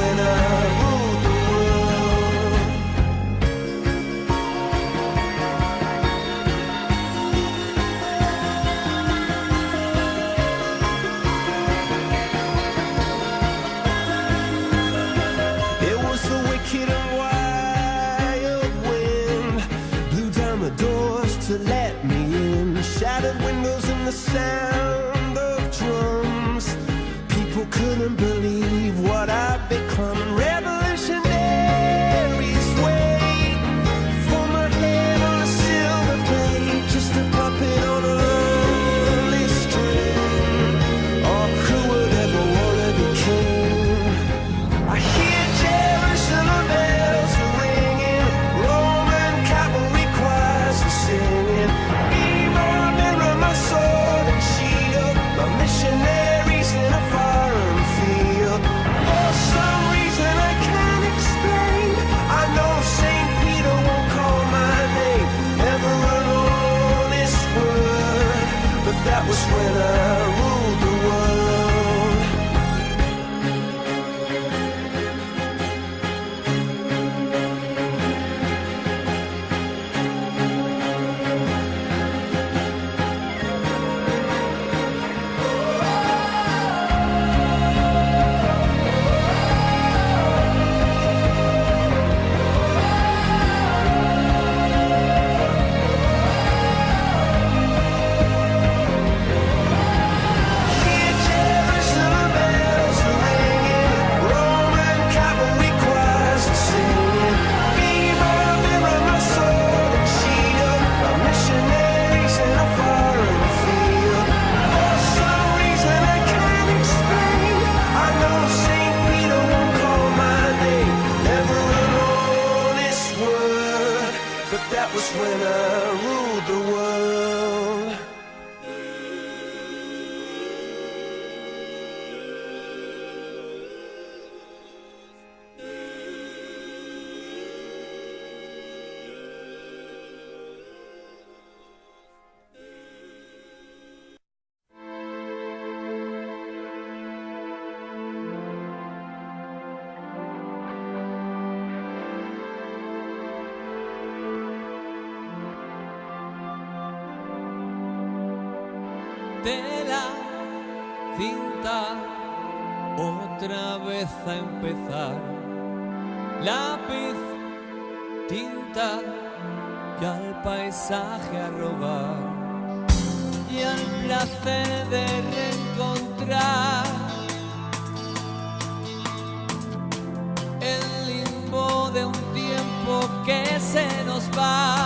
when I ruled the world. It was the wicked and wild wind blew down the doors to let me in. Shattered windows and the sound of drums. People couldn't believe what I'd become. Revolutionaries wait for my head on a silver plate, just a puppet on a lonely string. Oh, who would ever wanna be king? I hear Jerusalem bells are ringing, Roman cavalry choirs are singing. Be my mirror, my sword and shield, my missionaries in a foreign field. For some reason I can't explain, I know St. Peter won't call my name, never an honest word, but that was when I ruled the world. Hear Jerusalem bells are ringing, Roman cavalry choirs are singing. Be my mirror, my sword and shield, my missionaries in a foreign field. For some reason I can't explain, I know St. Peter won't call my name, never an honest word, but that was when I ruled the world. De la cinta otra vez a empezar. Lápiz, tinta y al paisaje a robar. Y al placer de reencontrar el limbo de un tiempo que se nos va.